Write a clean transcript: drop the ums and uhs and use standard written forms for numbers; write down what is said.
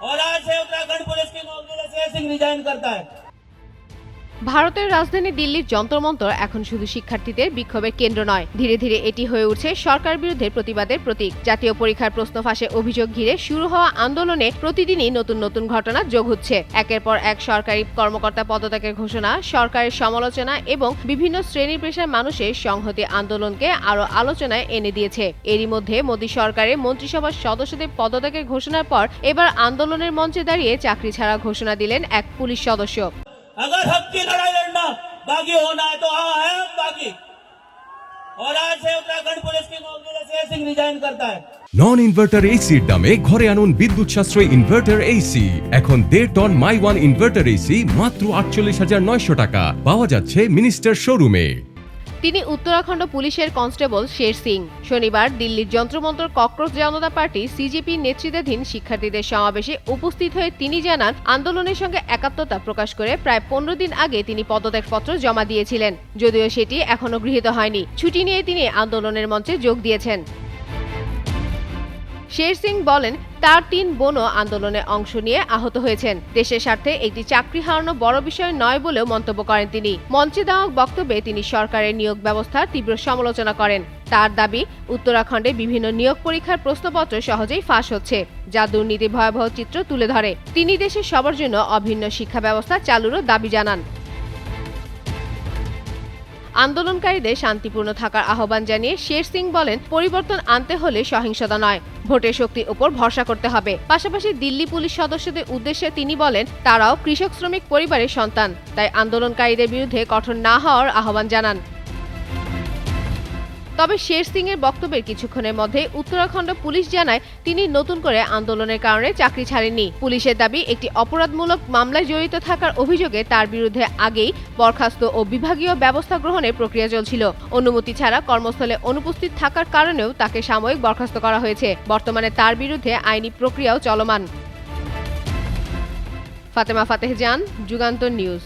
और आज से उत्तराखंड पुलिस की नौकरी से शेर सिंह रिजाइन करता है। ভারতের রাজধানী দিল্লির যন্তর-মন্তর এখন শুধু শিক্ষার্থীদের বিক্ষোভের কেন্দ্র নয়, ধীরে ধীরে এটি হয়ে উঠছে সরকার বিরুদ্ধে প্রতিবাদের প্রতীক। জাতীয় পরীক্ষার প্রশ্ন ফাঁসে অভিযোগ ঘিরে শুরু হওয়া আন্দোলনে প্রতিদিনই নতুন নতুন ঘটনা যোগ হচ্ছে। একের পর এক সরকারি কর্মকর্তা পদত্যাগের ঘোষণা, সরকারের সমালোচনা এবং বিভিন্ন শ্রেণী পেশার মানুষের সংহতি আন্দোলনকে আরও আলোচনায় এনে দিয়েছে। এরই মধ্যে মোদী সরকারের মন্ত্রিসভার সদস্যদের পদত্যাগের ঘোষণার পর এবার আন্দোলনের মঞ্চে দাঁড়িয়ে চাকরি ছাড়া ঘোষণা দিলেন এক পুলিশ সদস্য। अगर हक की लड़ाई लड़ना बागी होना है तो हाँ है हम बागी। और आज से उत्तराखंड पुलिस की नौकरी से शेर सिंह रिजाइन करता है। নন ইনভার্টার এসির দামে ঘরে আনুন বিদ্যুৎ সাশ্রয়ী ইনভার্টার এসি। এখন 1.5 ton my one inverter AC মাত্র 48,900 টাকা পাওয়া যাচ্ছে মিনিস্টার শোরুমে। তিনি উত্তরাখণ্ড পুলিশের কনস্টেবল শের সিং। শনিবার দিল্লির যন্ত্রমন্তর ককরোচ জনতা পার্টি সিজেপি নেতৃত্বাধীন শিক্ষার্থীদের সমাবেশে উপস্থিত হয়ে তিনি জানান, আন্দোলনের সঙ্গে একাত্মতা প্রকাশ করে প্রায় 15 দিন আগে তিনি পদত্যাগপত্র জমা দিয়েছিলেন। যদিও সেটি এখনো গৃহীত হয়নি। ছুটি নিয়ে তিনি আন্দোলনের মঞ্চে যোগ দিয়েছেন। শের সিং বলেন, তার 3 বোনও আন্দোলনে অংশ নিয়ে আহত হয়েছেন। দেশের স্বার্থে একটি চাকরি হারানো বড় বিষয় নয় বলেও মন্তব্য করেন তিনি। মঞ্চে দেওয়া বক্তব্যে তিনি সরকারের নিয়োগ ব্যবস্থার তীব্র সমালোচনা করেন। তার দাবি, উত্তরাখণ্ডে বিভিন্ন নিয়োগ পরীক্ষার প্রশ্নপত্র সহজেই ফাঁস হচ্ছে, যা দুর্নীতির ভয়াবহ চিত্র তুলে ধরে। তিনি দেশের সবার জন্য অভিন্ন শিক্ষা ব্যবস্থা চালুরও দাবি জানান। আন্দোলনকারীদের শান্তিপূর্ণ থাকার আহ্বান জানিয়ে শের সিং বলেন, পরিবর্তন আনতে হলে সহিংসতা নয়, ভোটের শক্তির উপর ভরসা করতে হবে। পাশাপাশি দিল্লি পুলিশ সদস্যদের উদ্দেশ্যে তিনি বলেন, তারাও কৃষক শ্রমিক পরিবারের সন্তান, তাই আন্দোলনকারীদের বিরুদ্ধে কঠোর না হওয়ার আহ্বান জানান। তবে শের সিং এর বক্তব্যের কিছুক্ষণের মধ্যে উত্তরাখণ্ড পুলিশ জানায়, তিনি নতুন করে আন্দোলনের কারণে চাকরি ছাড়েননি। পুলিশের দাবি, একটি অপরাধমূলক মামলায় জড়িত থাকার অভিযোগে তার বিরুদ্ধে আগেই বরখাস্ত ও বিভাগীয় ব্যবস্থা গ্রহণের প্রক্রিয়া চলছিল। অনুমতি ছাড়া কর্মস্থলে অনুপস্থিত থাকার কারণেও তাকে সাময়িক বরখাস্ত করা হয়েছে। বর্তমানে তার বিরুদ্ধে আইনি প্রক্রিয়াও চলমান। ফাতেমা ফাতেহ জান, যুগান্তর নিউজ।